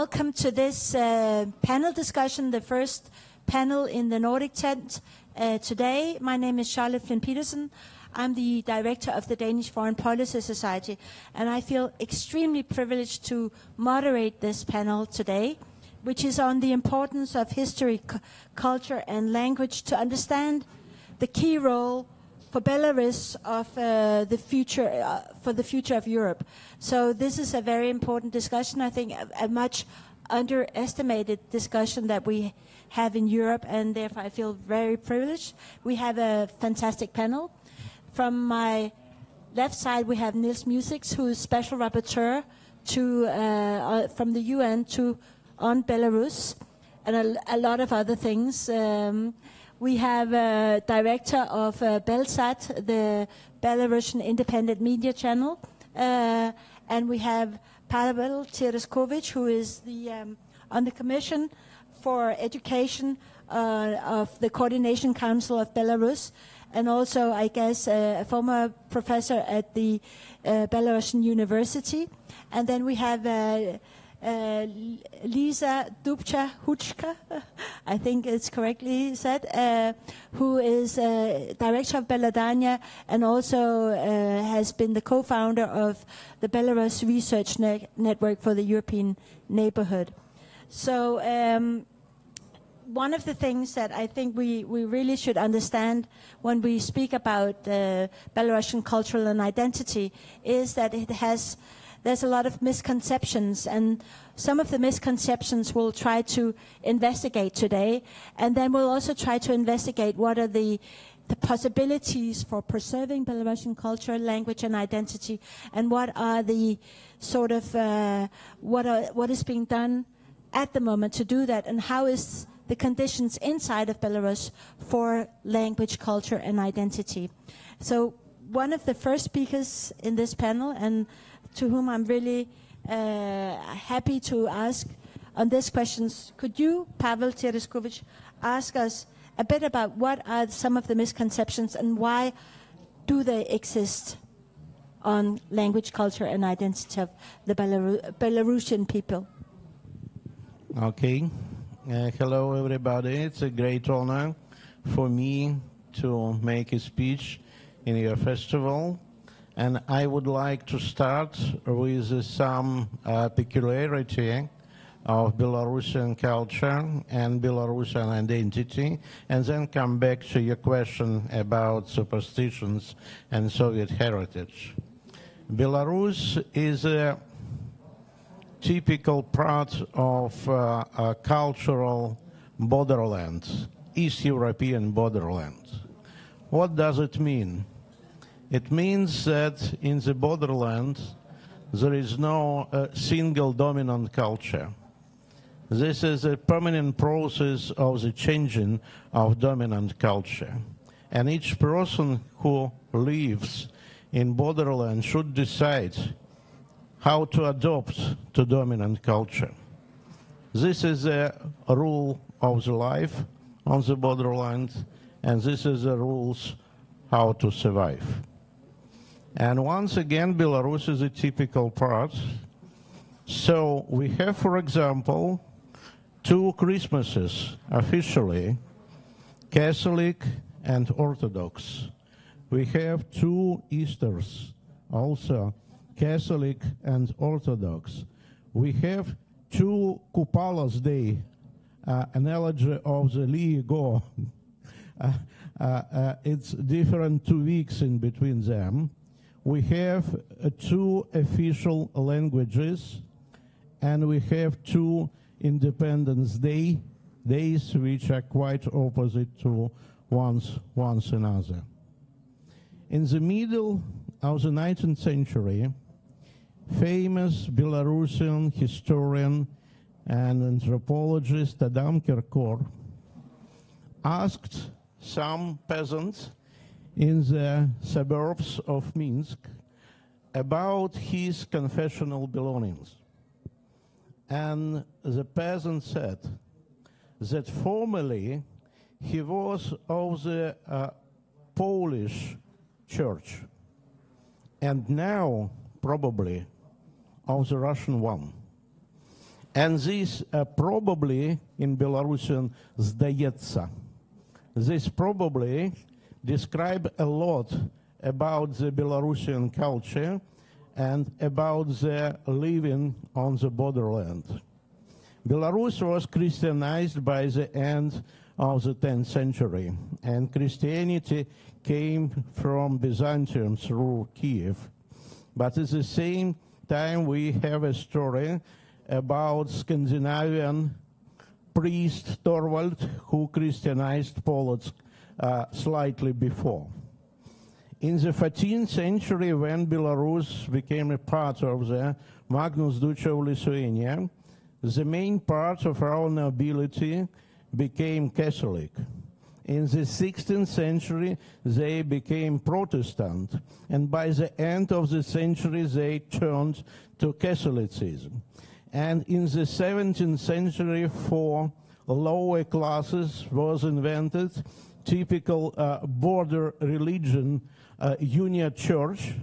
welcome to this panel discussion, the first panel in the Nordic tent today. My name is Charlotte Flynn Petersen. I'm the director of the Danish Foreign Policy Society, and I feel extremely privileged to moderate this panel today, which is on the importance of history, culture, and language to understand the key role for Belarus of the future, for the future of Europe. So this is a very important discussion. I think a much underestimated discussion that we have in Europe, and therefore I feel very privileged. We have a fantastic panel. From my left side, we have Niels Musiks, who is Special Rapporteur from the UN on Belarus, and a lot of other things. We have a director of Belsat, the Belarusian independent media channel, and we have Pavel Tereskovic, who is on the Commission for Education of the Coordination Council of Belarus, and also, I guess, a former professor at the Belarusian University. And then we have Lisa Dubcha-Huchka, I think it's correctly said, who is director of Beladania and also has been the co-founder of the Belarus Research Network for the European Neighborhood. So one of the things that I think we really should understand when we speak about Belarusian cultural and identity is that there's a lot of misconceptions, and some of the misconceptions we'll try to investigate today, and then we'll also try to investigate what are the possibilities for preserving Belarusian culture, language, and identity, and what are the sort of what is being done at the moment to do that, and how is the conditions inside of Belarus for language, culture, and identity. So one of the first speakers in this panel, and to whom I'm really happy to ask on these questions, could you, Pavel Tereskovic, ask us a bit about what are some of the misconceptions and why do they exist on language, culture, and identity of the Belarusian people? Okay. Hello, everybody. It's a great honor for me to make a speech in your festival. And I would like to start with some peculiarity of Belarusian culture and Belarusian identity, and then come back to your question about superstitions and Soviet heritage. Belarus is a typical part of a cultural borderland, East European borderland. What does it mean? It means that in the borderland there is no single dominant culture. This is a permanent process of the changing of dominant culture. And each person who lives in borderland should decide how to adopt to dominant culture. This is a rule of the life on the borderland, and this is the rules how to survive. And once again, Belarus is a typical part. So we have, for example, 2 Christmases officially, Catholic and Orthodox. We have 2 Easters, also Catholic and Orthodox. We have 2 Kupalas Day, analogy of the Ligo. It's different 2 weeks in between them. We have 2 official languages, and we have 2 Independence days, which are quite opposite to one another. In the middle of the 19th century, famous Belarusian historian and anthropologist Adam Kirkor asked some peasants in the suburbs of Minsk about his confessional belongings. And the peasant said that formerly he was of the Polish church, and now probably of the Russian one. And this probably, in Belarusian, zdaється. This probably describe a lot about the Belarusian culture and about the living on the borderland. Belarus was Christianized by the end of the 10th century, and Christianity came from Byzantium through Kiev. But at the same time, we have a story about Scandinavian priest Torvald, who Christianized Polotsk slightly before. In the 14th century, when Belarus became a part of the Magnus Duchy of Lithuania, the main part of our nobility became Catholic. In the 16th century, they became Protestant, and by the end of the century, they turned to Catholicism. And in the 17th century, for lower classes was invented typical border religion, Union Church.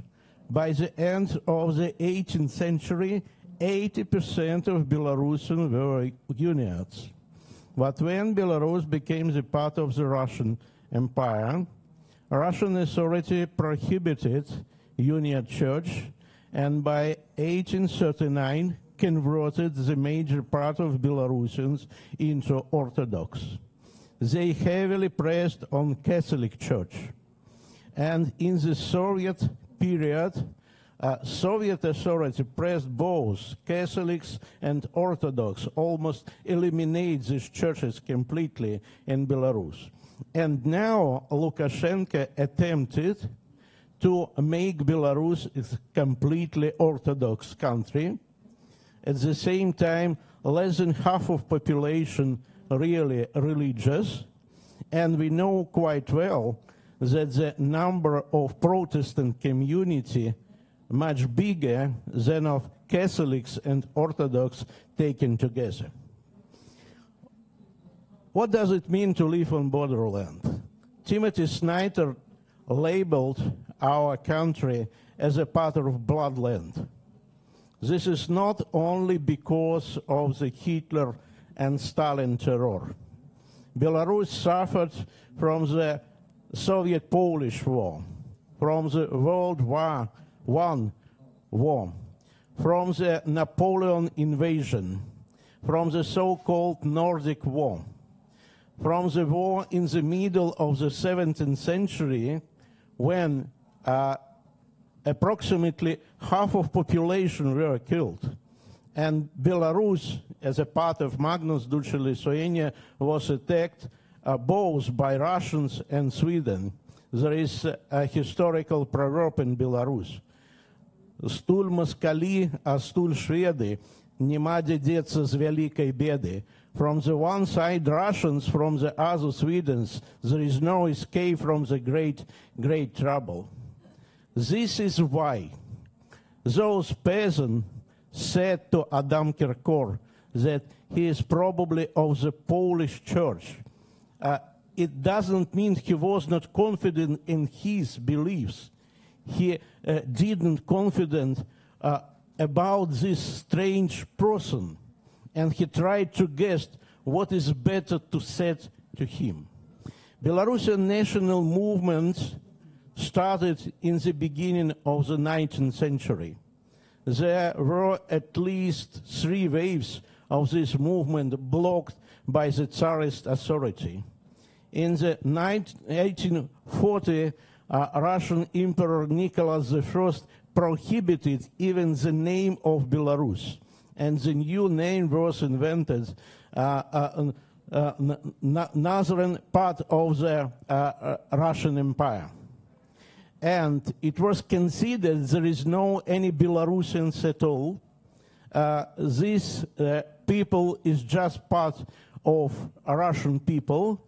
By the end of the 18th century, 80% of Belarusians were Unionists. But when Belarus became the part of the Russian Empire, Russian authority prohibited Union Church, and by 1839 converted the major part of Belarusians into Orthodox. They heavily pressed on Catholic Church. And in the Soviet period, Soviet authority pressed both Catholics and Orthodox, almost eliminate these churches completely in Belarus. And now Lukashenko attempted to make Belarus a completely Orthodox country. At the same time, less than half of population really religious, and we know quite well that the number of Protestant community much bigger than of Catholics and Orthodox taken together. What does it mean to live on borderland? Timothy Snyder labeled our country as a part of bloodland. This is not only because of the Hitler and Stalin terror. Belarus suffered from the Soviet-Polish War, from the World War I war, from the Napoleon invasion, from the so-called Nordic War, from the war in the middle of the 17th century when approximately half of population were killed. And Belarus, as a part of Magnus Duchy Lithuania, was attacked both by Russians and Sweden. There is a historical proverb in Belarus. Стуль москали, а стуль шведы, нема де деться с великой беды. From the one side Russians, from the other Swedes, there is no escape from the great trouble. This is why those peasants said to Adam Kirkor that he is probably of the Polish church. It doesn't mean he was not confident in his beliefs. He didn't confident about this strange person, and he tried to guess what is better to say to him. Belarusian national movement started in the beginning of the 19th century. There were at least 3 waves of this movement blocked by the Tsarist authority. In the 1840, Russian Emperor Nicholas I prohibited even the name of Belarus, and the new name was invented, northern part of the Russian Empire. And it was considered there is no any Belarusians at all. This people is just part of Russian people,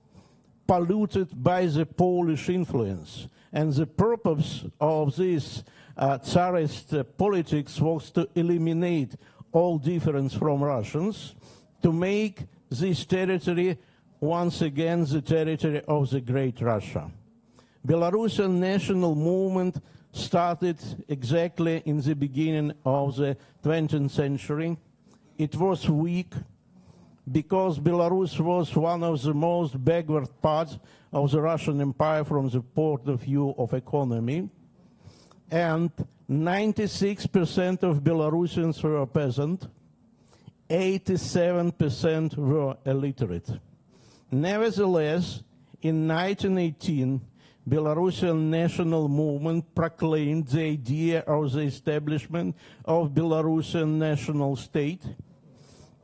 polluted by the Polish influence. And the purpose of this Tsarist politics was to eliminate all difference from Russians, to make this territory once again the territory of the Great Russia. Belarusian national movement started exactly in the beginning of the 20th century, it was weak, because Belarus was one of the most backward parts of the Russian Empire from the point of view of economy, and 96% of Belarusians were peasant, 87% were illiterate. Nevertheless, in 1918, Belarusian national movement proclaimed the idea of the establishment of Belarusian national state,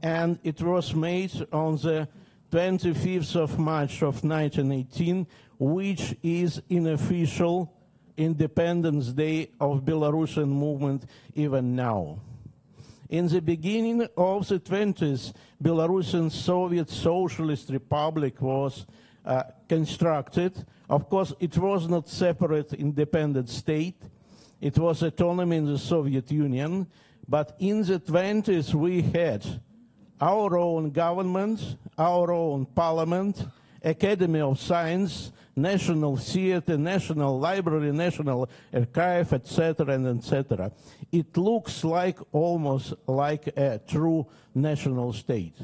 and it was made on the 25th of March of 1918, which is unofficial Independence Day of Belarusian movement even now. In the beginning of the 20s, Belarusian Soviet Socialist Republic was constructed. Of course, it was not separate independent state. It was autonomy in the Soviet Union. But in the 20s, we had our own government, our own parliament, Academy of Science, National Theatre, National Library, National Archive, etc., and etc. It looks like almost like a true national state.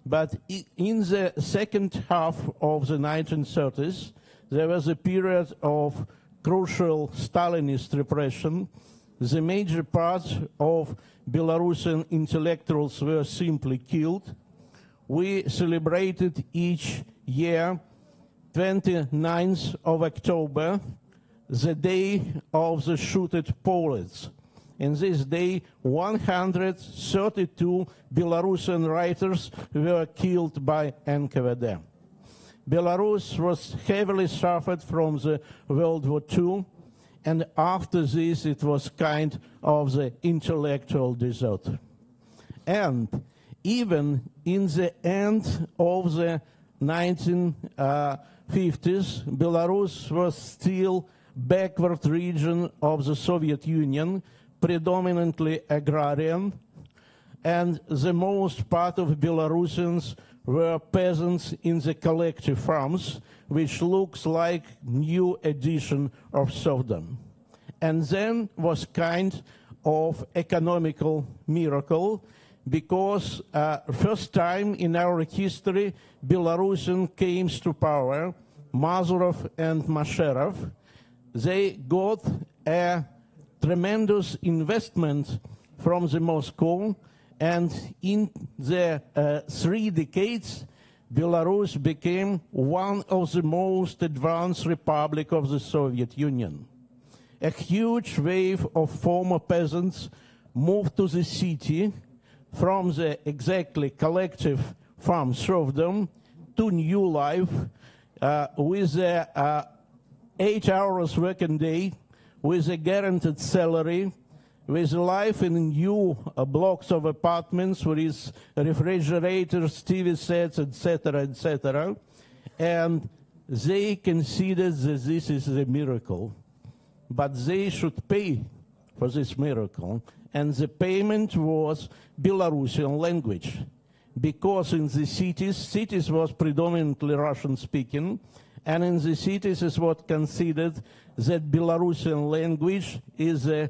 But in the second half of the 1930s, there was a period of crucial Stalinist repression. The major parts of Belarusian intellectuals were simply killed. We celebrated each year 29th of October, the day of the shooted Poles. In this day, 132 Belarusian writers were killed by NKVD. Belarus was heavily suffered from the World War II, and after this it was kind of the intellectual desert. And even in the end of the 1950s, Belarus was still backward region of the Soviet Union, predominantly agrarian, and the most part of Belarusians were peasants in the collective farms, which looks like new edition of serfdom. And then was kind of economical miracle, because first time in our history, Belarusian came to power, Mazurov and Masherov. They got a tremendous investment from the Moscow, and in the 3 decades, Belarus became one of the most advanced republics of the Soviet Union. A huge wave of former peasants moved to the city from the exactly collective farm serfdom to new life with a 8 hours working day, with a guaranteed salary, with life in new blocks of apartments with refrigerators, TV sets, etc., etc. And they considered that this is a miracle. But they should pay for this miracle. And the payment was Belarusian language. Because in the cities was predominantly Russian-speaking, and in the cities is what considered that Belarusian language is a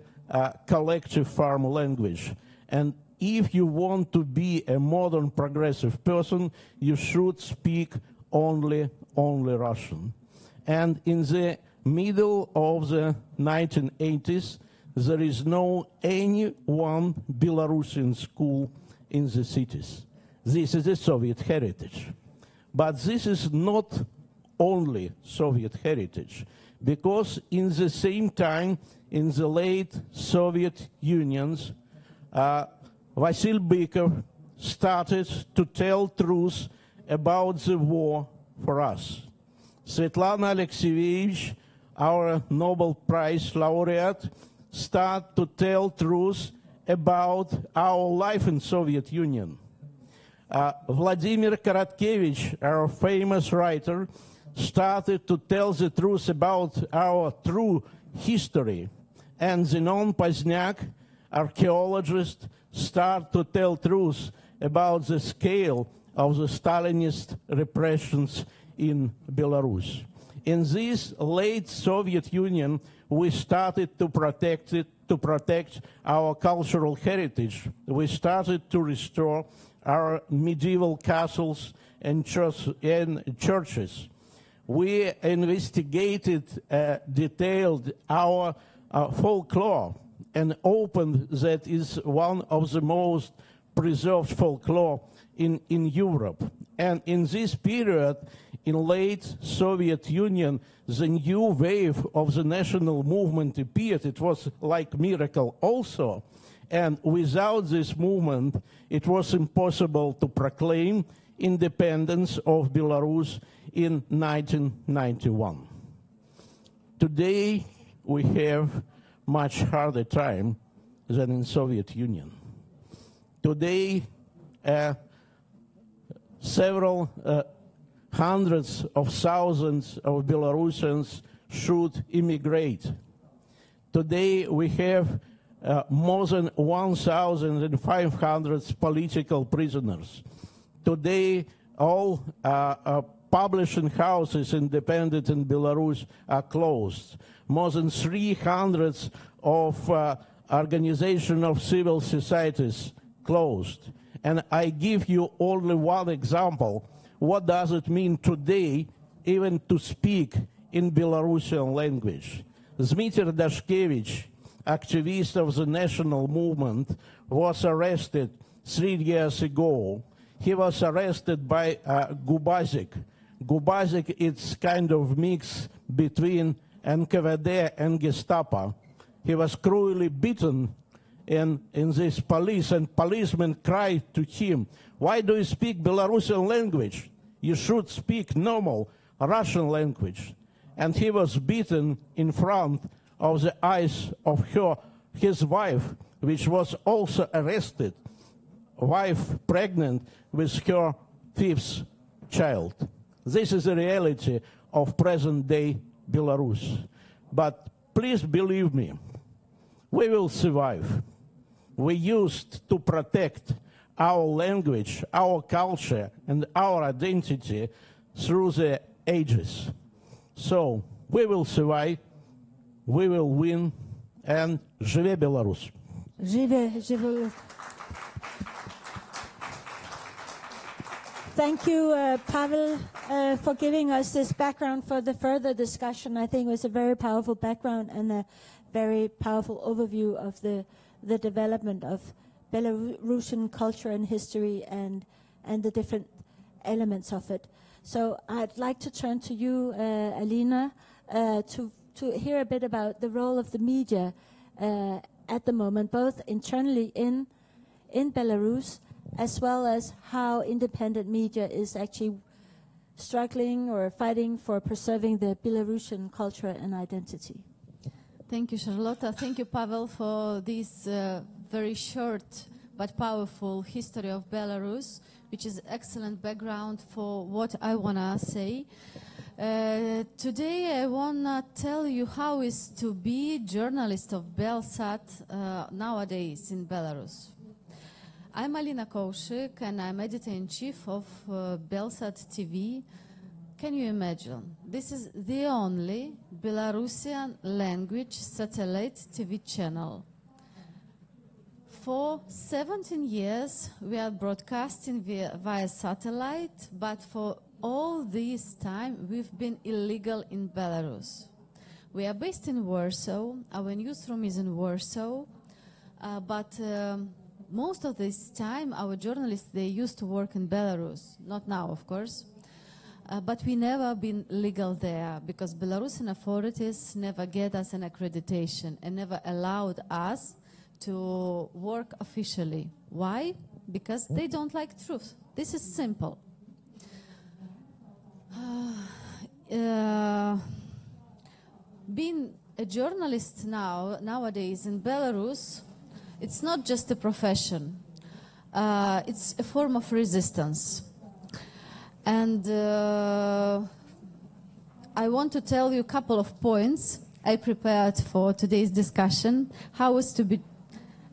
collective farm language. And if you want to be a modern progressive person, you should speak only Russian. And in the middle of the 1980s, there is no any one Belarusian school in the cities. This is a Soviet heritage. But this is not only Soviet heritage, because in the same time, in the late Soviet Unions, Vasil Bykov started to tell truth about the war for us. Svetlana Alexievich, our Nobel Prize laureate, started to tell truth about our life in Soviet Union. Vladimir Korotkevich, our famous writer, started to tell the truth about our true history. And Zenon Pozniak, archaeologist, started to tell truth about the scale of the Stalinist repressions in Belarus. In this late Soviet Union, we started to protect it to protect our cultural heritage. We started to restore our medieval castles and churches. We investigated, detailed our folklore, and opened that is one of the most preserved folklore in Europe. And in this period, in late Soviet Union, the new wave of the national movement appeared. It was like miracle also. And without this movement, it was impossible to proclaim independence of Belarus in 1991. Today, we have much harder time than in Soviet Union. Today, several hundreds of thousands of Belarusians should immigrate. Today, we have more than 1,500 political prisoners. Today, all publishing houses independent in Belarus are closed. More than 300 of organizations of civil societies closed. And I give you only one example. What does it mean today even to speak in Belarusian language? Dmitry Dashkevich, activist of the national movement, was arrested 3 years ago. He was arrested by Gubazik. Gubazik is kind of mix between NKVD and Gestapo. He was cruelly beaten in this police, and policemen cried to him, "Why do you speak Belarusian language? You should speak normal Russian language." And he was beaten in front of the eyes of his wife, which was also arrested, wife pregnant with her 5th child. This is the reality of present-day Belarus. But please believe me, we will survive. We used to protect our language, our culture, and our identity through the ages. So we will survive, we will win, and живе Belarus. Живе. Thank you, Pavel, for giving us this background for the further discussion. I think it was a very powerful background and a very powerful overview of the development of Belarusian culture and history and the different elements of it. So I'd like to turn to you, Alina, to hear a bit about the role of the media at the moment, both internally in Belarus, as well as how independent media is actually struggling or fighting for preserving the Belarusian culture and identity. Thank you, Charlotta. Thank you, Pavel, for this very short but powerful history of Belarus, which is excellent background for what I want to say. Today I want to tell you how it is to be journalist of Belsat nowadays in Belarus. I'm Alina Koushik, and I'm editor-in-chief of Belsat TV. Can you imagine? This is the only Belarusian language satellite TV channel. For 17 years, we are broadcasting via satellite, but for all this time, we've been illegal in Belarus. We are based in Warsaw. Our newsroom is in Warsaw, but most of this time, our journalists, they used to work in Belarus. Not now, of course. But we never been legal there because Belarusian authorities never get us an accreditation and never allowed us to work officially. Why? Because they don't like truth. This is simple. Being a journalist nowadays in Belarus, it's not just a profession. It's a form of resistance. And I want to tell you a couple of points I prepared for today's discussion. How is to be,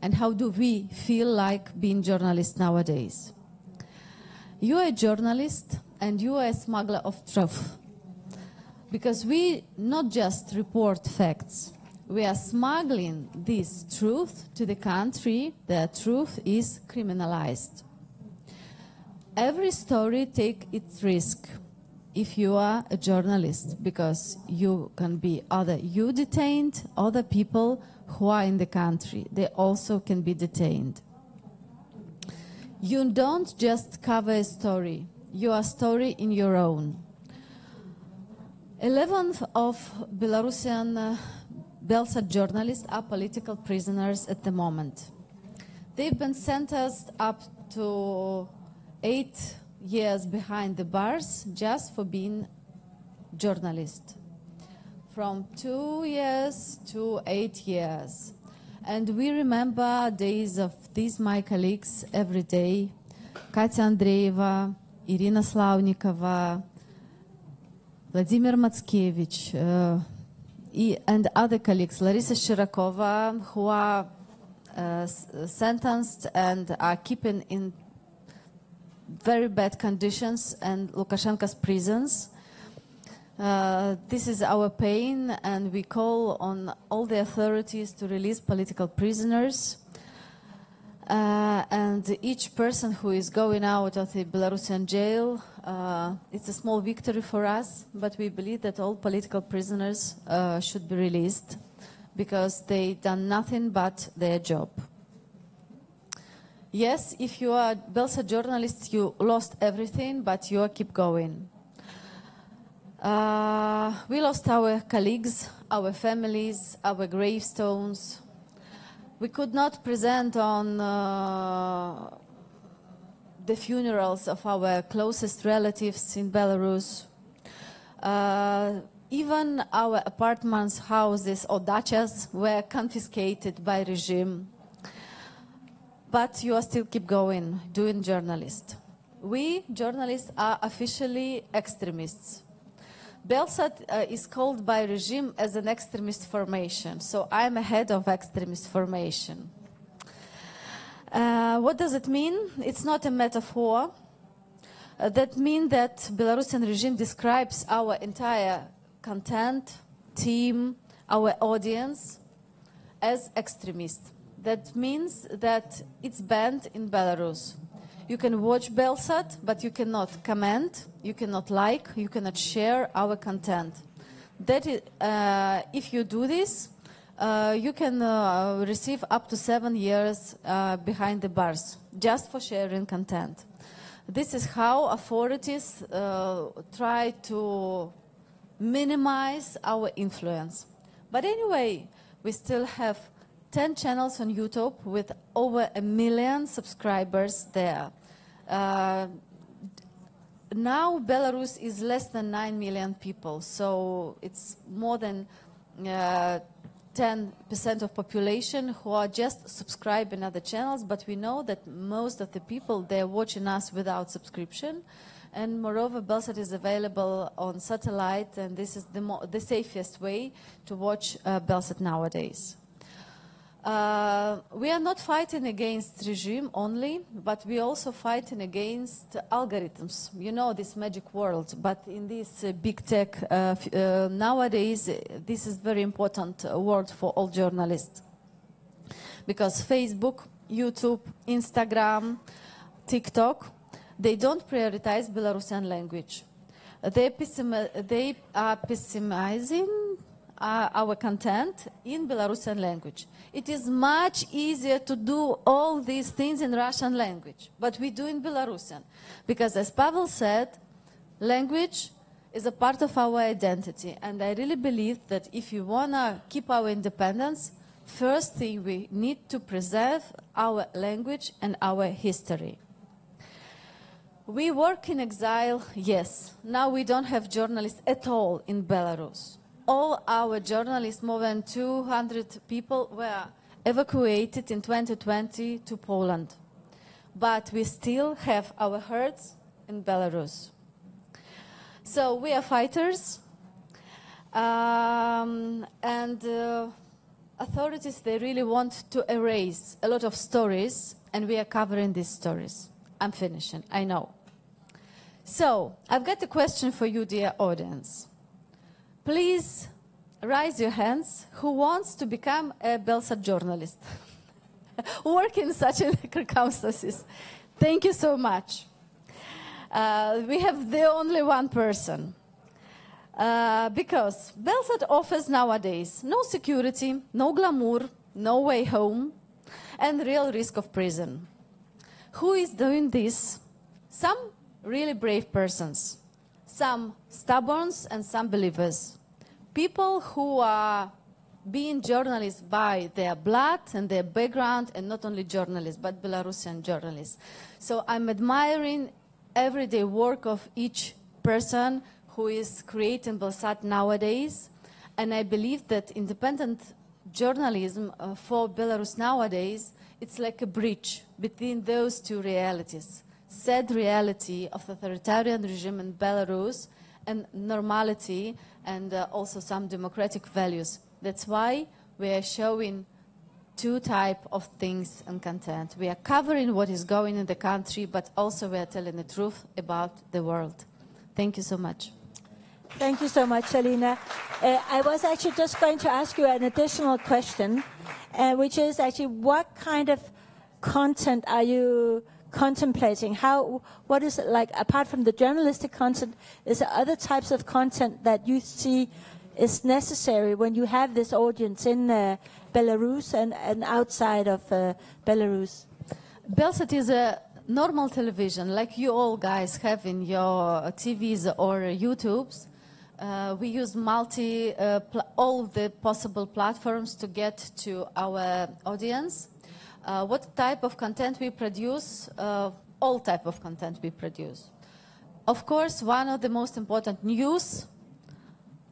and how do we feel like being journalists nowadays? You are a journalist and you are a smuggler of truth. Because we not just report facts, we are smuggling this truth to the country. The truth is criminalized. Every story takes its risk if you are a journalist, because you can be either you detained, other people who are in the country, they also can be detained. You don't just cover a story, you are a story in your own. 11 of Belarusian Belsat journalists are political prisoners at the moment. They've been sentenced up to 8 years behind the bars just for being journalists. From 2 years to 8 years. And we remember days of these my colleagues every day. Katya Andreeva, Irina Slavnikova, Vladimir Matskevich, and other colleagues, Larisa Shirakova, who are sentenced and are keeping in very bad conditions and Lukashenko's prisons. This is our pain, and we call on all the authorities to release political prisoners. And each person who is going out of the Belarusian jail, it's a small victory for us, but we believe that all political prisoners should be released because they done nothing but their job. Yes, if you are a Belsat journalist, you lost everything, but you keep going. We lost our colleagues, our families, our gravestones. We could not present on the funerals of our closest relatives in Belarus. Even our apartments, houses or dachas were confiscated by regime. But you still keep going, doing journalists. We, journalists, are officially extremists. Belsat is called by regime as an extremist formation, so I'm a head of extremist formation. What does it mean? It's not a metaphor. That means that Belarusian regime describes our entire content, team, our audience as extremists. That means that it's banned in Belarus. You can watch Belsat, but you cannot comment, you cannot like, you cannot share our content. That is, if you do this, you can receive up to 7 years behind the bars just for sharing content. This is how authorities try to minimize our influence. But anyway, we still have 10 channels on YouTube with over 1 million subscribers there. Now Belarus is less than 9 million people, so it's more than 10% of population who are just subscribing other channels, but we know that most of the people, they're watching us without subscription. And moreover, Belsat is available on satellite, and this is the safest way to watch Belsat nowadays. We are not fighting against regime only, but we also fighting against algorithms. You know this magic world, but in this big tech nowadays, this is very important word for all journalists. Because Facebook, YouTube, Instagram, TikTok, they don't prioritize Belarusian language. They are pessimizing our content in Belarusian language. It is much easier to do all these things in Russian language, but we do in Belarusian. Because as Pavel said, language is a part of our identity. And I really believe that if you want to keep our independence, first thing we need to preserve our language and our history. We work in exile, yes. Now we don't have journalists at all in Belarus. All our journalists, more than 200 people, were evacuated in 2020 to Poland. But we still have our hearts in Belarus. So we are fighters. Authorities, they really want to erase a lot of stories, and we are covering these stories. I'm finishing, I know. So, I've got a question for you, dear audience. Please raise your hands who wants to become a Belsat journalist. Work in such circumstances. Thank you so much. We have the only one person. Because Belsat offers nowadays no security, no glamour, no way home, and real risk of prison. Who is doing this? Some really brave persons, some stubborn and some believers. People who are being journalists by their blood and their background, and not only journalists, but Belarusian journalists. So I'm admiring everyday work of each person who is creating Belsat nowadays, and I believe that independent journalism for Belarus nowadays, it's like a bridge between those two realities. Sad reality of authoritarian regime in Belarus and normality and also some democratic values. That's why we are showing two types of things and content. We are covering what is going in the country, but also we are telling the truth about the world. Thank you so much. Thank you so much, Alina. I was actually just going to ask you an additional question, which is actually what kind of content are you contemplating? What is it like, apart from the journalistic content, is there other types of content that you see is necessary when you have this audience in Belarus and outside of Belarus? Belsat is a normal television, like you all guys have in your TVs or YouTubes. We use all the possible platforms to get to our audience. What type of content we produce? All type of content we produce. Of course, one of the most important news,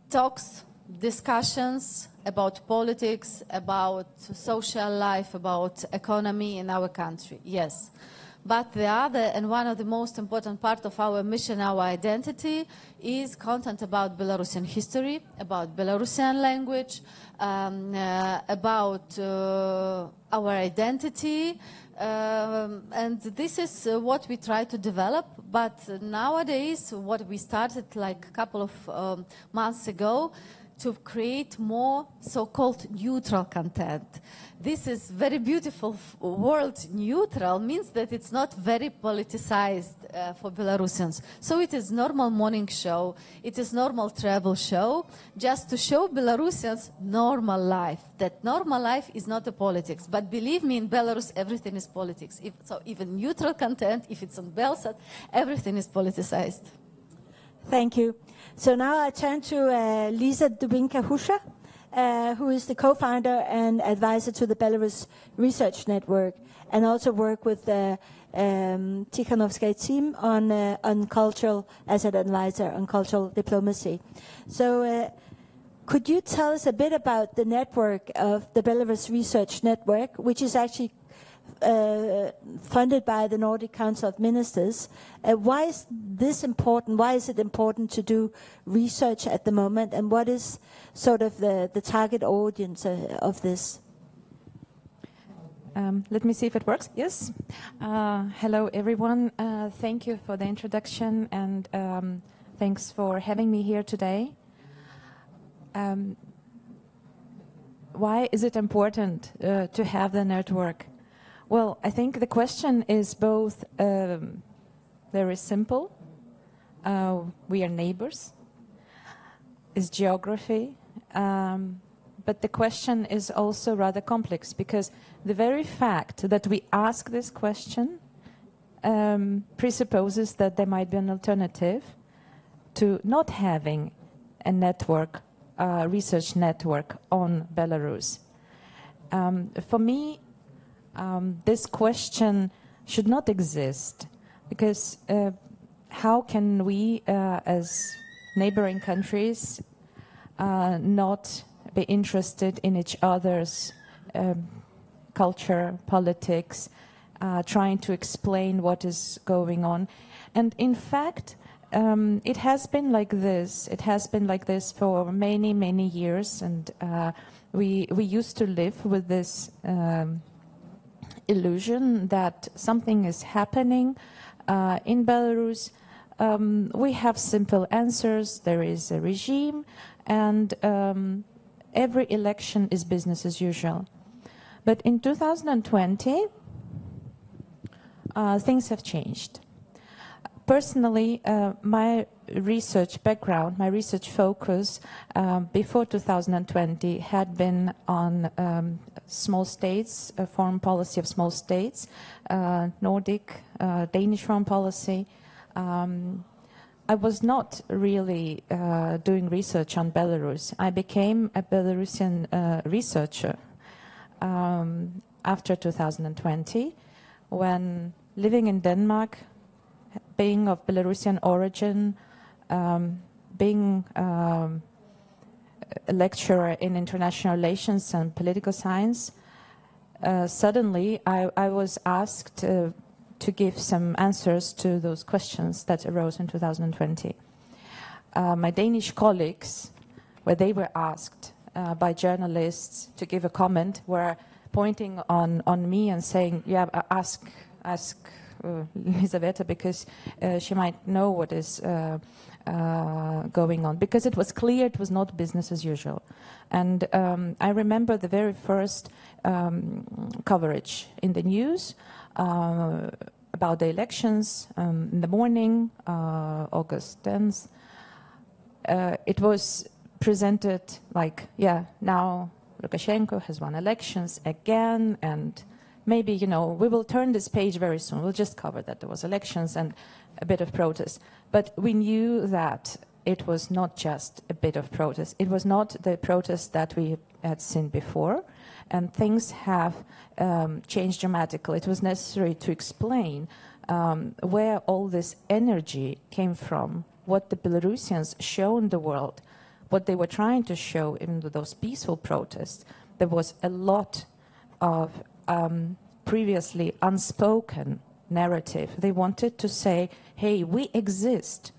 talks, discussions about politics, about social life, about economy in our country, yes. But the other and one of the most important part of our mission, our identity, is content about Belarusian history, about Belarusian language, about our identity. And this is what we try to develop. But nowadays, what we started like a couple of months ago, to create more so-called neutral content. This is very beautiful word. Neutral means that it's not very politicized for Belarusians. So it is normal morning show. It is normal travel show, just to show Belarusians normal life. That normal life is not a politics. But believe me, in Belarus, everything is politics. So even neutral content, if it's on Belsat, everything is politicized. Thank you. So now I turn to Lisa Dubinka-Husha, who is the co-founder and advisor to the Belarus Research Network, and also work with the Tikhanovsky team on cultural, as an advisor on cultural diplomacy. So could you tell us a bit about the network of the Belarus Research Network, which is actually funded by the Nordic Council of Ministers? Why is this important? Why is it important to do research at the moment? And what is sort of the target audience of this? Let me see if it works. Yes. Hello, everyone. Thank you for the introduction, and thanks for having me here today. Why is it important to have the network? Well, I think the question is both very simple. We are neighbors. It's geography. But the question is also rather complex, because the very fact that we ask this question presupposes that there might be an alternative to not having a network, research network on Belarus. For me, this question should not exist, because how can we, as neighboring countries, not be interested in each other's culture, politics, trying to explain what is going on? And in fact, it has been like this. It has been like this for many, many years, and we used to live with this illusion that something is happening in Belarus. We have simple answers. There is a regime, and every election is business as usual. But in 2020, things have changed. Personally, my research background, my research focus before 2020 had been on small states, foreign policy of small states, Nordic, Danish foreign policy. I was not really doing research on Belarus. I became a Belarusian researcher after 2020, when living in Denmark, being of Belarusian origin, being a lecturer in international relations and political science, suddenly I was asked to give some answers to those questions that arose in 2020. My Danish colleagues, where they were asked by journalists to give a comment, were pointing on me and saying, yeah, ask Elisaveta, because she might know what is going on, because it was clear it was not business as usual. And I remember the very first coverage in the news about the elections in the morning, August 10th. It was presented like, yeah, now Lukashenko has won elections again, and maybe, you know, we will turn this page very soon. We'll just cover that there was elections and a bit of protest. But we knew that it was not just a bit of protest. It was not the protest that we had seen before. And things have changed dramatically. It was necessary to explain where all this energy came from, what the Belarusians shown the world, what they were trying to show in those peaceful protests. There was a lot of previously unspoken narrative. They wanted to say, hey, we exist.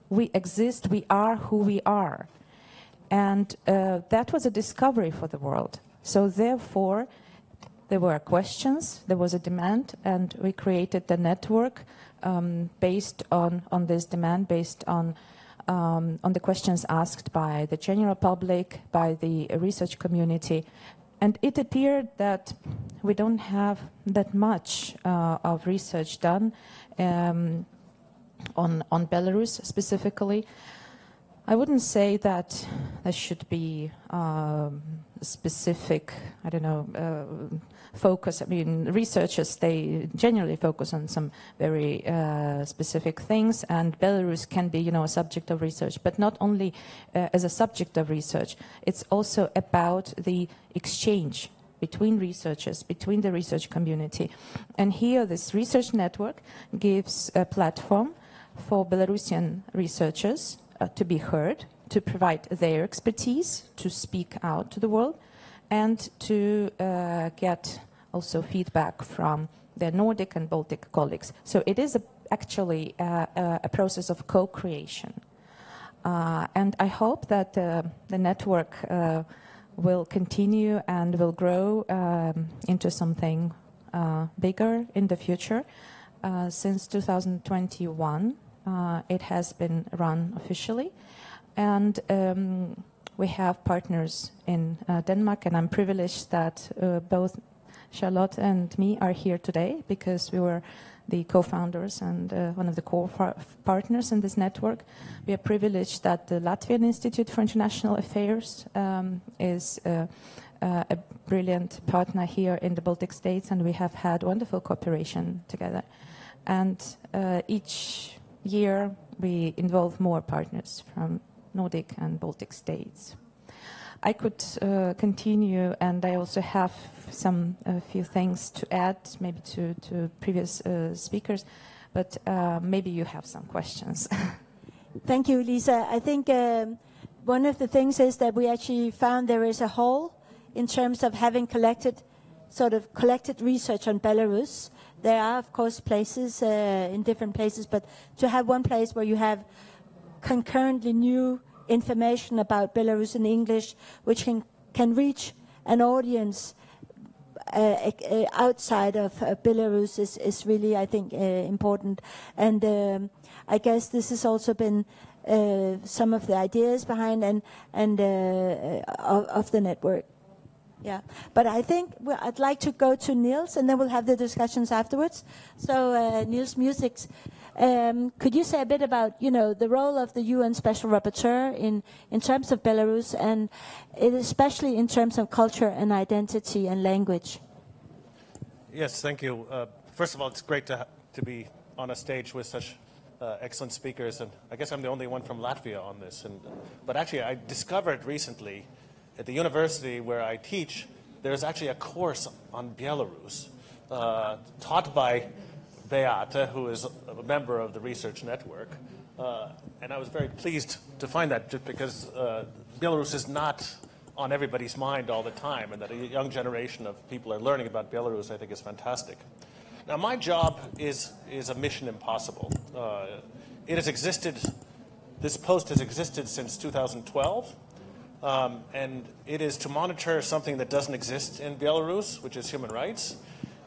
We exist, we are who we are. And that was a discovery for the world. So therefore, there were questions, there was a demand, and we created the network based on this demand, based on the questions asked by the general public, by the research community. And it appeared that we don't have that much of research done on Belarus specifically. I wouldn't say that there should be specific, I don't know, focus. I mean, researchers, they generally focus on some very specific things, and Belarus can be, you know, a subject of research, but not only as a subject of research. It's also about the exchange between researchers, between the research community. And here, this research network gives a platform for Belarusian researchers to be heard, to provide their expertise, to speak out to the world, and to get also feedback from their Nordic and Baltic colleagues. So it is actually a process of co-creation. And I hope that the network will continue and will grow into something bigger in the future. Since 2021, it has been run officially. And we have partners in Denmark, and I'm privileged that both Charlotte and me are here today because we were the co-founders and one of the core partners in this network. We are privileged that the Latvian Institute for International Affairs is a brilliant partner here in the Baltic states, and we have had wonderful cooperation together. And each year we involve more partners from Nordic and Baltic states. I could continue, and I also have a few things to add, maybe to previous speakers, but maybe you have some questions. Thank you, Lisa. I think one of the things is that we actually found there is a hole in terms of having collected research on Belarus. There are, of course, places in different places, but to have one place where you have concurrently new information about Belarus in English, which can reach an audience outside of Belarus is really, I think, important. And I guess this has also been some of the ideas behind of the network. Yeah, but I think I'd like to go to Niels, and then we'll have the discussions afterwards. So, Niels Musics, could you say a bit about, the role of the UN Special Rapporteur in terms of Belarus, and especially in terms of culture and identity and language? Yes, thank you. First of all, it's great to be on a stage with such excellent speakers, and I guess I'm the only one from Latvia on this. But actually, I discovered recently at the university where I teach, there's actually a course on Belarus taught by Beata, who is a member of the research network. And I was very pleased to find that, just because Belarus is not on everybody's mind all the time, and that a young generation of people are learning about Belarus, I think, is fantastic. Now, my job is a mission impossible. It has existed, this post has existed since 2012. And it is to monitor something that doesn't exist in Belarus, which is human rights.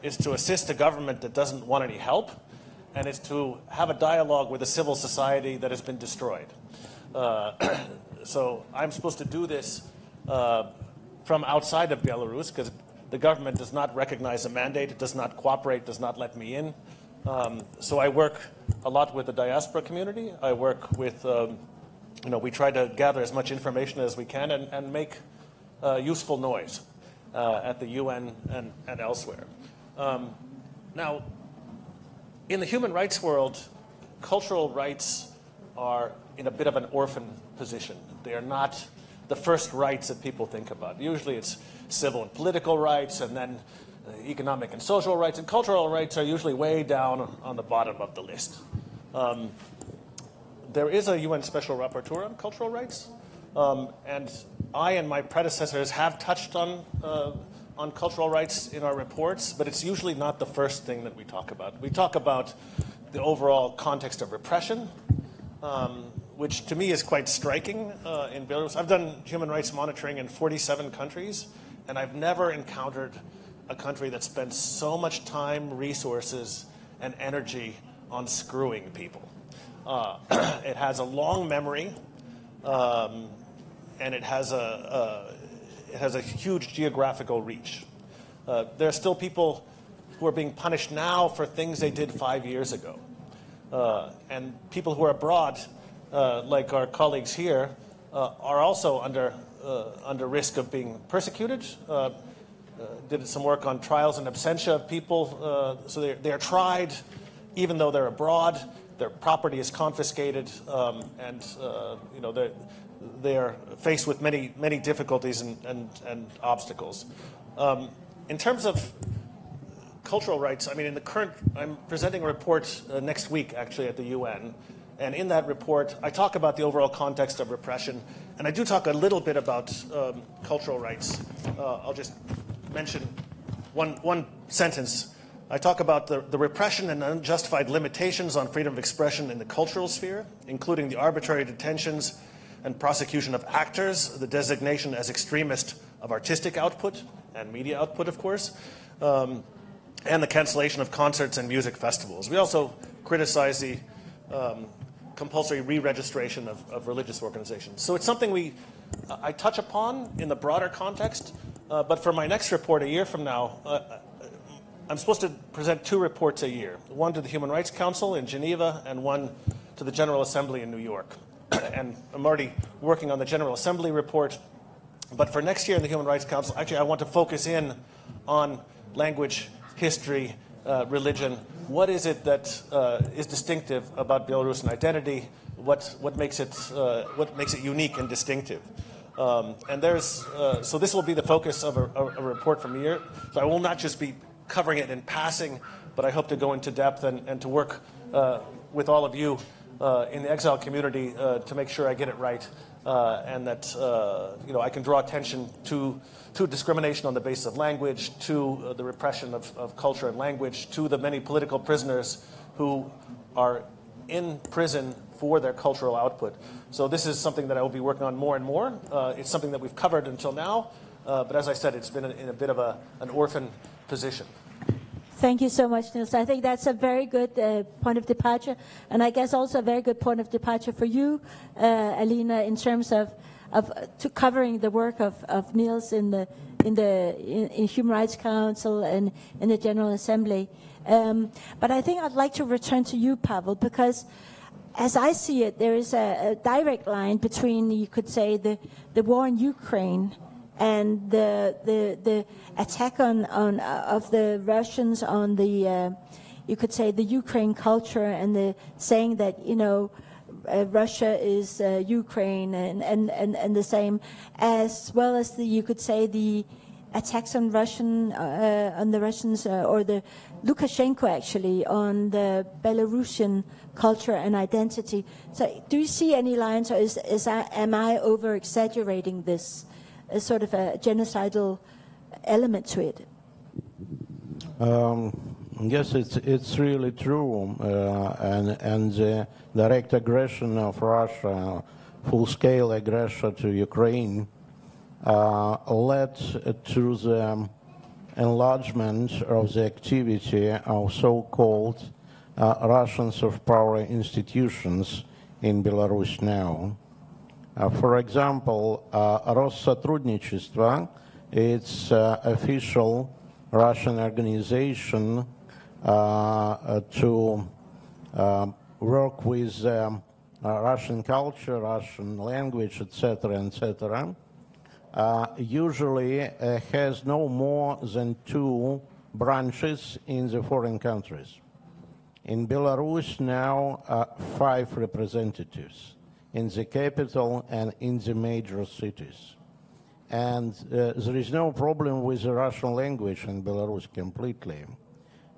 It's to assist a government that doesn't want any help. And it's to have a dialogue with a civil society that has been destroyed. So I'm supposed to do this from outside of Belarus, because the government does not recognize a mandate, it does not cooperate, does not let me in. So I work a lot with the diaspora community. I work with we try to gather as much information as we can and make useful noise at the UN and elsewhere. Now, in the human rights world, cultural rights are in a bit of an orphan position. They are not the first rights that people think about. Usually it's civil and political rights, and then economic and social rights, and cultural rights are usually way down on the bottom of the list. There is a UN Special Rapporteur on cultural rights, and I and my predecessors have touched on cultural rights in our reports, but it's usually not the first thing that we talk about. We talk about the overall context of repression, which to me is quite striking in Belarus. I've done human rights monitoring in 47 countries, and I've never encountered a country that spends so much time, resources, and energy on screwing people. It has a long memory, and it has a huge geographical reach. There are still people who are being punished now for things they did 5 years ago. And people who are abroad, like our colleagues here, are also under risk of being persecuted. Did some work on trials in absentia of people. So they are tried even though they're abroad. Their property is confiscated, and they are faced with many difficulties and obstacles. In terms of cultural rights, I mean, I'm presenting a report next week, actually, at the UN, and in that report, I talk about the overall context of repression, and I do talk a little bit about cultural rights. I'll just mention one sentence. I talk about the repression and unjustified limitations on freedom of expression in the cultural sphere, including the arbitrary detentions and prosecution of actors, the designation as extremist of artistic output and media output, of course, and the cancellation of concerts and music festivals. We also criticize the compulsory re-registration of religious organizations. So it's something I touch upon in the broader context, but for my next report a year from now, I'm supposed to present 2 reports a year, one to the Human Rights Council in Geneva and one to the General Assembly in New York. And I'm already working on the General Assembly report. But for next year in the Human Rights Council, actually I want to focus in on language, history, religion. What is it that is distinctive about Belarusian identity? What makes it unique and distinctive? So this will be the focus of a report from here. So I will not just be covering it in passing, but I hope to go into depth and to work with all of you in the exile community to make sure I get it right, and that I can draw attention to discrimination on the basis of language, to the repression of culture and language, to the many political prisoners who are in prison for their cultural output. So this is something that I will be working on more and more. It's something that we've covered until now, but as I said, it's been in a bit of an orphan position. Thank you so much, Niels. I think that's a very good point of departure, and I guess also a very good point of departure for you, Alina, in terms of covering the work of Niels in Human Rights Council and in the General Assembly. But I think I'd like to return to you, Pavel, because as I see it, there is a direct line between, you could say, the war in Ukraine and the attack of the Russians on the, you could say, the Ukraine culture, and the saying that, Russia is Ukraine, and the same, as well as you could say, the attacks on the Russians, or the Lukashenko actually, on the Belarusian culture and identity. So do you see any lines, or am I over exaggerating this as sort of a genocidal element to it? Yes, it's really true, and the direct aggression of Russia, full-scale aggression to Ukraine, led to the enlargement of the activity of so-called Russian soft power institutions in Belarus now. For example, Россотрудничество, it's official Russian organization to work with Russian culture, Russian language, etc., usually has no more than 2 branches in the foreign countries. In Belarus now, 5 representatives in the capital and in the major cities. And there is no problem with the Russian language in Belarus completely,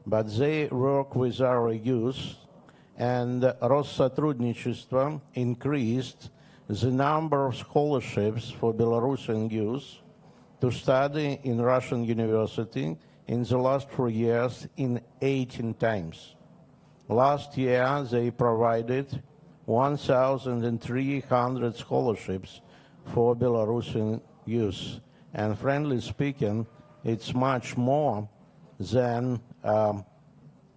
but they work with our youth, and Россотрудничество increased the number of scholarships for Belarusian youth to study in Russian university in the last 4 years in 18 times. Last year, they provided 1,300 scholarships for Belarusian youth. And frankly speaking, it's much more than,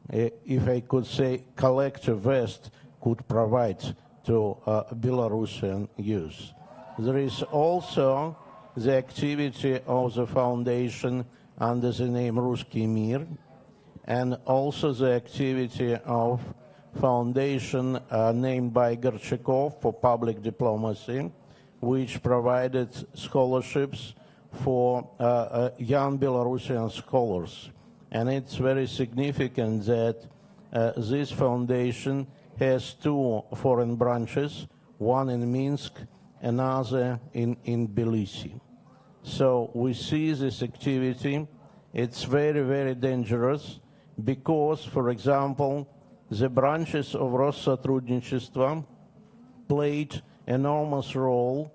if I could say, collective West could provide to Belarusian youth. There is also the activity of the foundation under the name Ruski Mir, and also the activity of foundation named by Gorchakov for public diplomacy, which provided scholarships for young Belarusian scholars. And it's very significant that this foundation has 2 foreign branches, one in Minsk, another in Tbilisi. So we see this activity. It's very, very dangerous because, for example, the branches of Россотрудничества played enormous role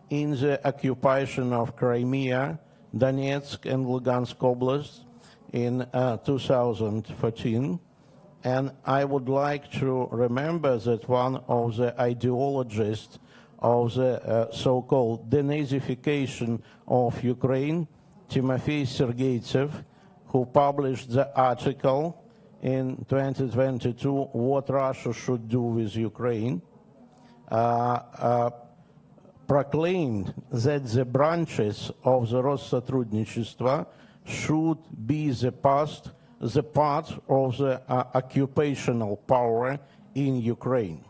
in the occupation of Crimea, Donetsk and Lugansk Oblast in 2014. And I would like to remember that one of the ideologists of the so-called denazification of Ukraine, Timofey Sergeytsev, who published the article in 2022, What Russia Should Do with Ukraine, proclaimed that the branches of the Россотрудничества should be the part of the occupational power in Ukraine.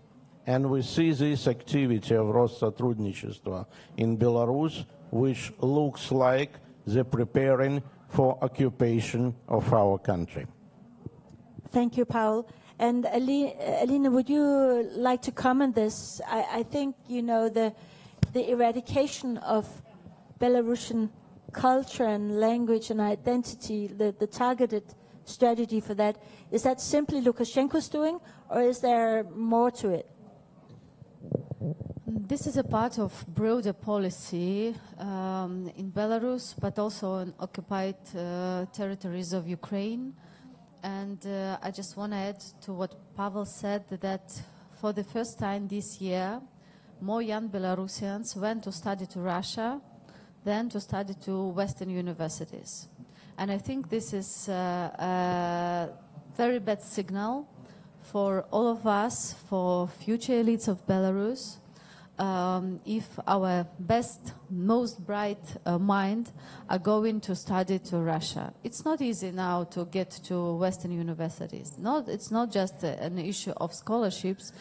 And we see this activity of Россотрудничества in Belarus, which looks like they're preparing for occupation of our country. Thank you, Paul. And Alina, would you like to comment this? I think, the eradication of Belarusian culture and language and identity, the targeted strategy for that, is that simply Lukashenko's doing, or is there more to it? This is a part of broader policy in Belarus, but also in occupied territories of Ukraine. And I just want to add to what Pavel said, that for the first time this year, more young Belarusians went to study to Russia than to study to Western universities. And I think this is a very bad signal for all of us, for future elites of Belarus. If our best, most bright mind are going to study to Russia. It's not easy now to get to Western universities. It's not just an issue of scholarships,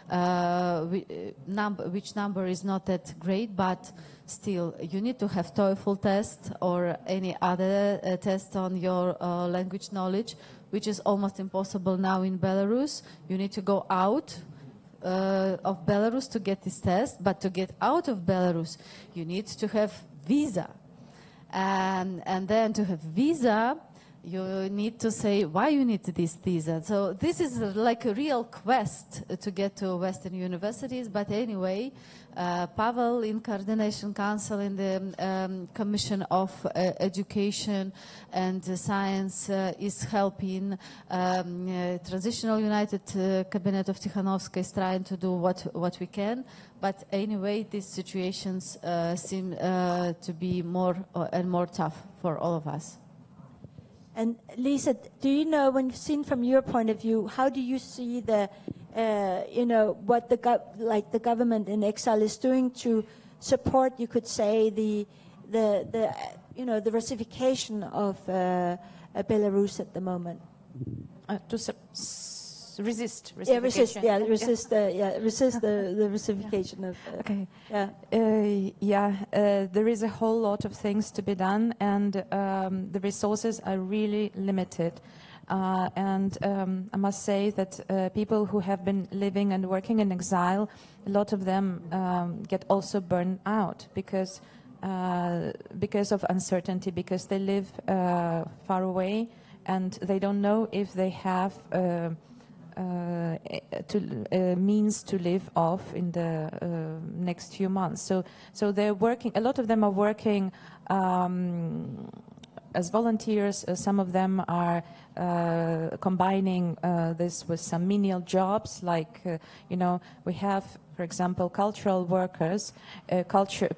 which number is not that great, but still you need to have TOEFL test or any other test on your language knowledge, which is almost impossible now in Belarus. You need to go out of Belarus to get this test, but to get out of Belarus, you need to have visa. And then to have visa, you need to say why you need this visa. So this is like a real quest to get to Western universities. But anyway, Pavel in Coordination Council in the Commission of Education and Science is helping. Transitional United Cabinet of Tikhanovska is trying to do what we can. But anyway, these situations seem to be more and more tough for all of us. And Lisa, do you know, when you've seen from your point of view, how do you see the, what the government in exile is doing to support, you could say, the Russification of Belarus at the moment? Resist the Russification of. Okay. There is a whole lot of things to be done, and the resources are really limited. I must say that people who have been living and working in exile, a lot of them get also burned out because of uncertainty, because they live far away and they don't know if they have means to live off in the next few months. So they're working. A lot of them are working as volunteers. Some of them are combining this with some menial jobs, like we have, for example, cultural workers,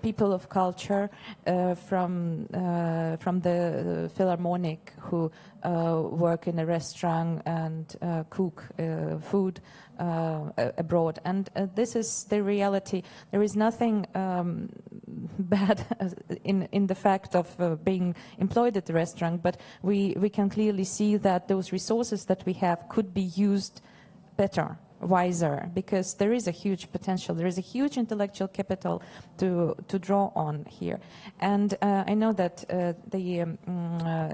people of culture from the Philharmonic who work in a restaurant and cook food abroad. And this is the reality. There is nothing bad in the fact of being employed at the restaurant, but we can clearly see that those resources that we have could be used better, wiser, because there is a huge potential. There is a huge intellectual capital to draw on here. And I know that the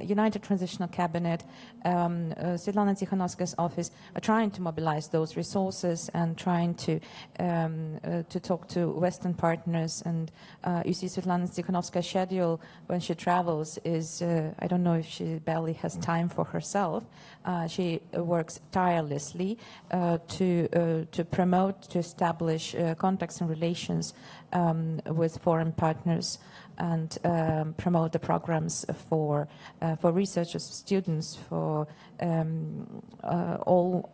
United Transitional Cabinet, Svetlana Tikhanovska's office, are trying to mobilize those resources and trying to talk to Western partners. And you see Svetlana Tikhanovska's schedule when she travels is, I don't know if she barely has time for herself. She works tirelessly to promote, to establish contacts and relations with foreign partners and promote the programs for researchers, students, for all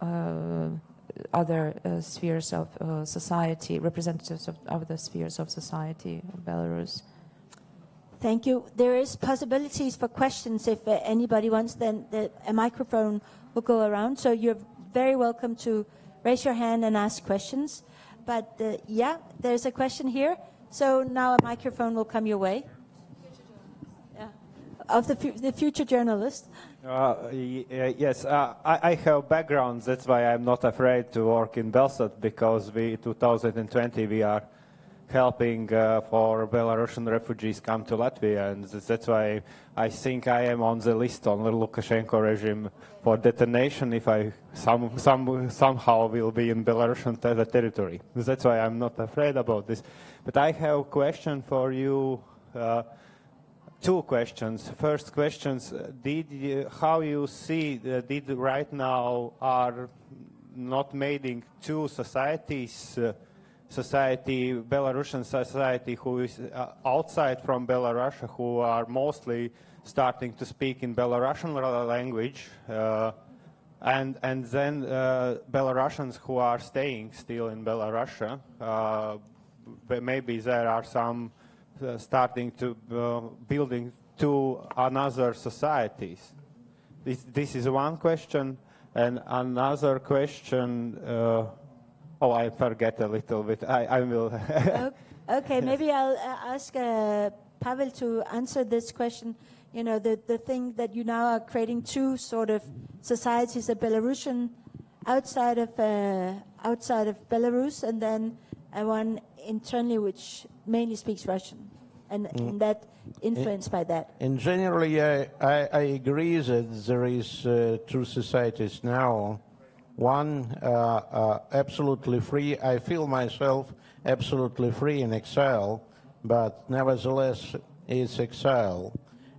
other spheres of society, representatives of other spheres of society in Belarus. Thank you. There is possibilities for questions if anybody wants. Then a microphone will go around. So you're very welcome to raise your hand and ask questions. But there's a question here. So now a microphone will come your way. Yeah, of the future journalist. Yes, I have background. That's why I'm not afraid to work in Belgrade, because 2020 we are helping for Belarusian refugees come to Latvia, and that's why I think I am on the list on the Lukashenko regime for detonation if I somehow will be in Belarusian territory. That's why I'm not afraid about this. But I have a question for you. Two questions. First questions: how you see did right now are not making two societies? Society, Belarusian society, who is outside from Belarus, who are mostly starting to speak in Belarusian language, and then Belarusians who are staying still in Belarus. But maybe there are some starting to building to another societies? This is one question, and another question. I forget a little bit. I will. Okay, maybe I'll ask Pavel to answer this question. You know, the thing that you now are creating two sort of societies: a Belarusian outside of Belarus, and then one internally which mainly speaks Russian, and that influenced by that. And generally, I agree that there is two societies now. One absolutely free. I feel myself absolutely free in exile, but nevertheless it's exile.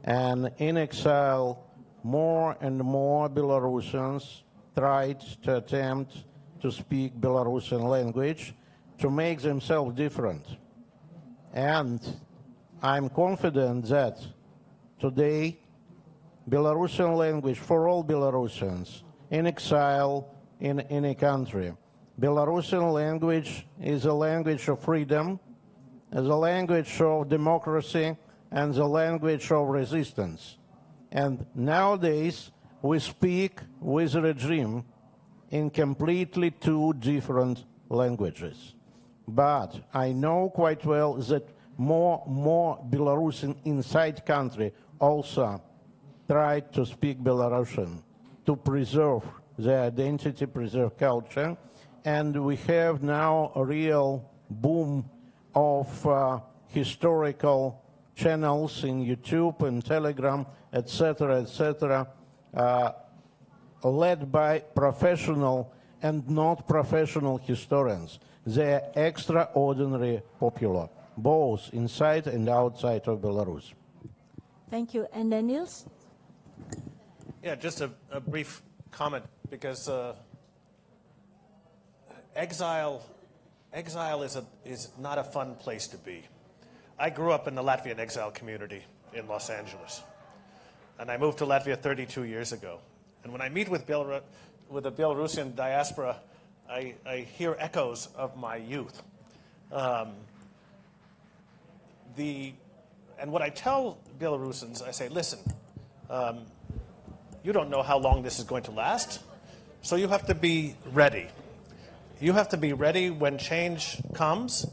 And in exile, more and more Belarusians tried to attempt to speak Belarusian language to make themselves different. And I'm confident that today Belarusian language for all Belarusians in exile in any country. Belarusian language is a language of freedom, is a language of democracy, and the language of resistance. And nowadays, we speak with a regime in completely two different languages. But I know quite well that more Belarusian inside country also tried to speak Belarusian to preserve their identity, preserve culture. And we have now a real boom of historical channels in YouTube and Telegram, etc., led by professional and not professional historians. They are extraordinarily popular, both inside and outside of Belarus. Thank you. And then Niels? Yeah, just a brief comment, because exile is not a fun place to be. I grew up in the Latvian exile community in Los Angeles, and I moved to Latvia 32 years ago. And when I meet with the Belarusian diaspora, I hear echoes of my youth. And what I tell Belarusians, I say, listen, you don't know how long this is going to last, so you have to be ready. You have to be ready when change comes.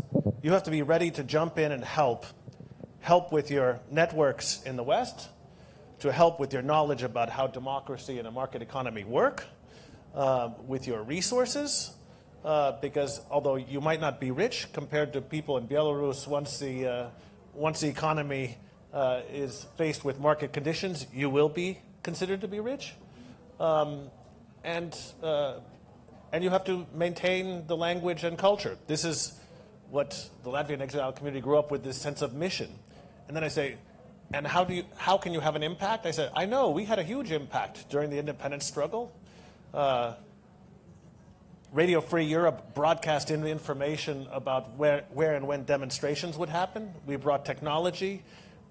You have to be ready to jump in and help with your networks in the West, to help with your knowledge about how democracy and a market economy work, with your resources, because although you might not be rich compared to people in Belarus, once the economy is faced with market conditions, you will be considered to be rich. And you have to maintain the language and culture. This is what the Latvian exile community grew up with, this sense of mission. And then I say, and how can you have an impact? I said, I know, we had a huge impact during the independence struggle. Radio Free Europe broadcast in information about where and when demonstrations would happen. We brought technology.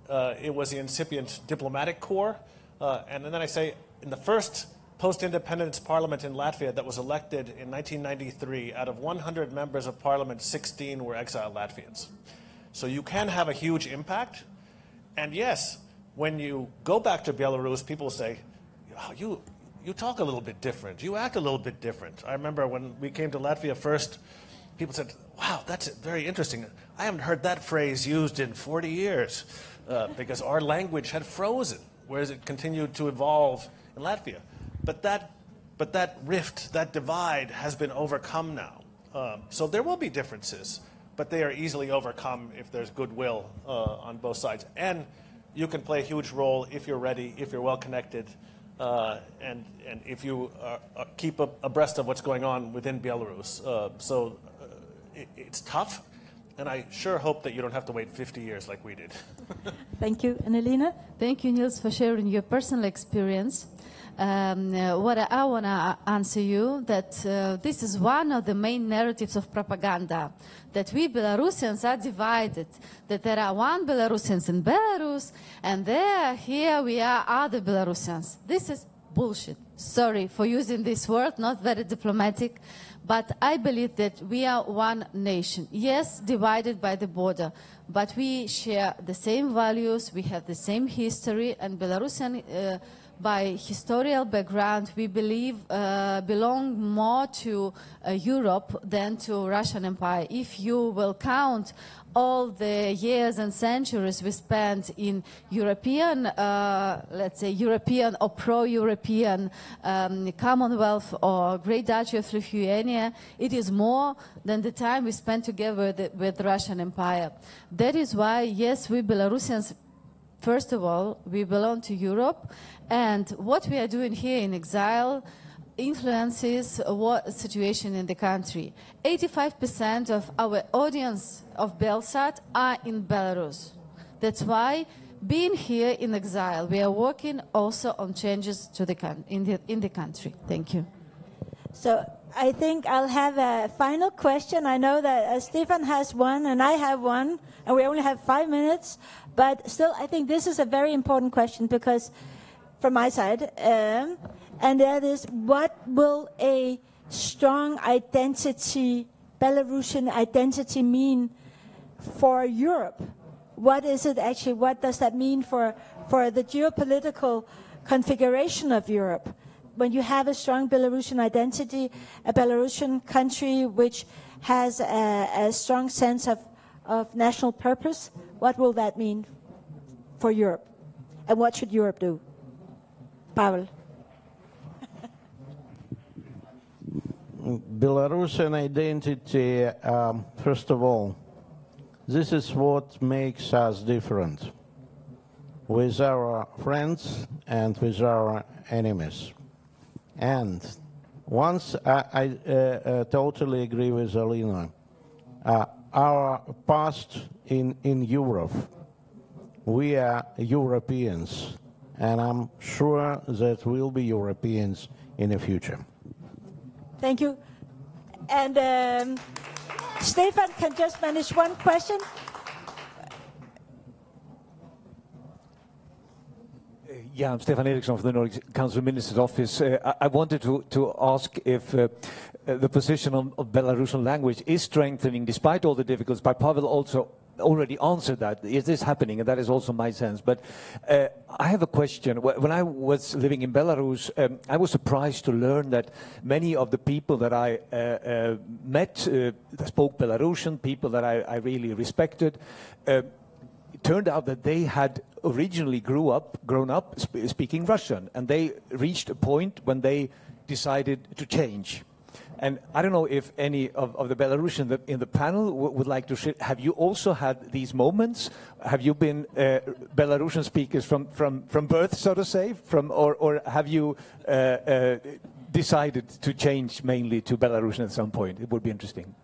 It was the incipient diplomatic corps. And then I say, in the first post-independence parliament in Latvia that was elected in 1993, out of 100 members of parliament, 16 were exiled Latvians. So you can have a huge impact. And yes, when you go back to Belarus, people say, oh, you talk a little bit different. You act a little bit different. I remember when we came to Latvia first, people said, wow, that's very interesting. I haven't heard that phrase used in 40 years because our language had frozen, whereas it continued to evolve in Latvia. But that rift, that divide has been overcome now. So there will be differences, but they are easily overcome if there's goodwill on both sides. And you can play a huge role if you're ready, if you're well connected, and if you keep abreast of what's going on within Belarus. It's tough, and I sure hope that you don't have to wait 50 years like we did. Thank you. And Elena? Thank you, Niels, for sharing your personal experience. What I want to answer you, that this is one of the main narratives of propaganda, that we Belarusians are divided, that there are one Belarusians in Belarus, and here we are other Belarusians. This is bullshit, sorry for using this word, not very diplomatic, but I believe that we are one nation. Yes, divided by the border, but we share the same values, we have the same history, and Belarusian, by historical background, we believe belong more to Europe than to Russian Empire. If you will count all the years and centuries we spent in European, let's say European or pro-European Commonwealth or Great Duchy of Lithuania, it is more than the time we spent together with Russian Empire. That is why, yes, we Belarusians, first of all, we belong to Europe, and what we are doing here in exile influences what situation in the country. 85% of our audience of Belsat are in Belarus. That's why, being here in exile, we are working also on changes to in the country. Thank you. So I think I'll have a final question. I know that Stefan has one and I have one, and we only have 5 minutes. But still, I think this is a very important question because, from my side, and that is, what will a strong identity, Belarusian identity, mean for Europe? What is it actually? What does that mean for the geopolitical configuration of Europe? When you have a strong Belarusian identity, a Belarusian country which has a strong sense of national purpose, what will that mean for Europe? And what should Europe do? Pavel. Belarusian identity, first of all, this is what makes us different with our friends and with our enemies. And once I totally agree with Alina, our past in Europe, we are Europeans, and I'm sure that we'll be Europeans in the future. Thank you. And Stefan can just manage one question. Yeah, I'm Stefan Eriksson from the Nordic Council Minister's Office. I wanted to ask if the position of Belarusian language is strengthening despite all the difficulties, but Pavel also already answered that. Is this happening? And that is also my sense. But I have a question. When I was living in Belarus, I was surprised to learn that many of the people that I met that spoke Belarusian, people that I really respected, it turned out that they had originally grown up speaking Russian, and they reached a point when they decided to change. And I don't know if any of the Belarusians in the panel would like to share. Have you also had these moments? Have you been Belarusian speakers from birth, so to say, or have you decided to change mainly to Belarusian at some point? It would be interesting.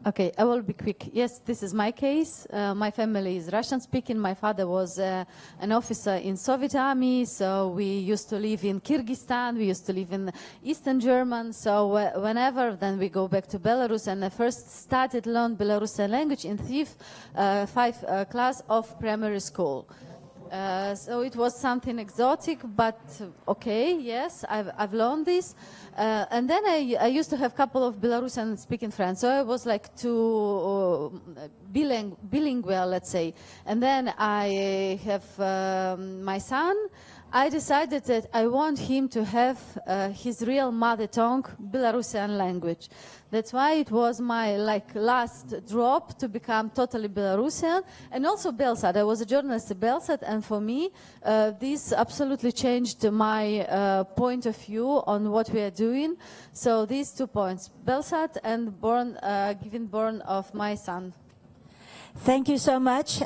Okay, I will be quick. Yes, this is my case. My family is Russian-speaking. My father was an officer in Soviet Army, so we used to live in Kyrgyzstan. We used to live in Eastern Germany. So whenever, then we go back to Belarus, and I first started to learn Belarusian language in fifth class of primary school. So it was something exotic, but okay, yes, I've learned this. And then I used to have a couple of Belarusian speaking friends, so I was like bilingual, let's say. And then I have my son. I decided that I want him to have his real mother tongue, Belarusian language. That's why it was my last drop to become totally Belarusian, and also Belsat. I was a journalist at Belsat, and for me, this absolutely changed my point of view on what we are doing. So these 2 points, Belsat and giving born of my son. Thank you so much.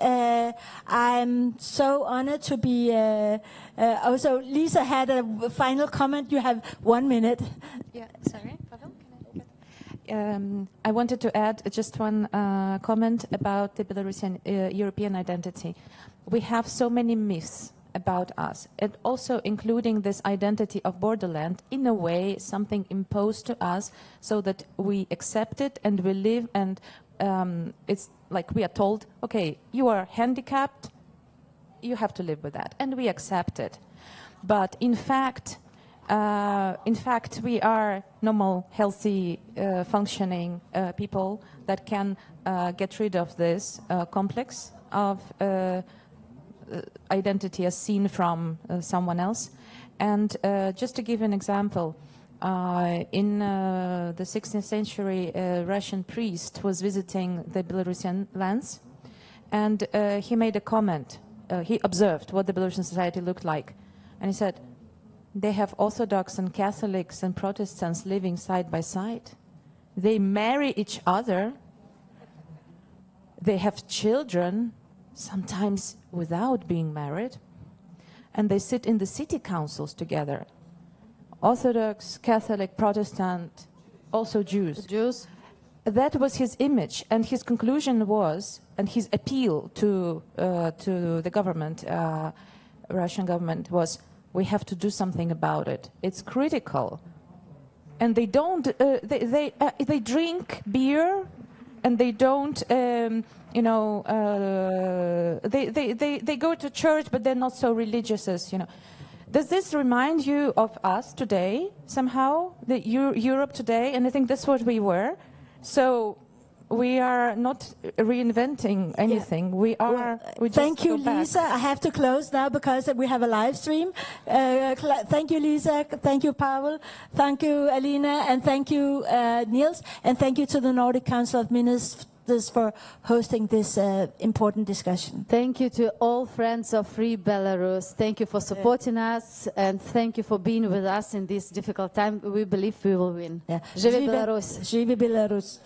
I'm so honored to be. Also, Lisa had a final comment. You have 1 minute. Yeah, sorry. I wanted to add just one comment about the Belarusian European identity. We have so many myths about us, and also including this identity of borderland, in a way something imposed to us so that we accept it and we live, and it's like we are told, okay, you are handicapped, you have to live with that, and we accept it. But in fact, In fact, we are normal, healthy, functioning people that can get rid of this complex of identity as seen from someone else. And just to give an example, in the 16th century, a Russian priest was visiting the Belarusian lands, and he made a comment. He observed what the Belarusian society looked like, and he said, they have Orthodox and Catholics and Protestants living side by side. They marry each other. They have children, sometimes without being married, and they sit in the city councils together. Orthodox, Catholic, Protestant, also Jews. Jews. That was his image, and his conclusion was, and his appeal to the government, Russian government, was, we have to do something about it. It's critical. And they don't, they drink beer, and they don't, they go to church, but they're not so religious as, Does this remind you of us today, somehow, Europe today? And I think that's what we were. So we are not reinventing anything. Yeah. We just thank you, go back. Lisa. I have to close now because we have a live stream. Thank you, Lisa. Thank you, Pavel. Thank you, Alina. And thank you, Niels. And thank you to the Nordic Council of Ministers for hosting this important discussion. Thank you to all friends of Free Belarus. Thank you for supporting us, and thank you for being with us in this difficult time. We believe we will win. Yeah. Живи Belarus! Живи Belarus!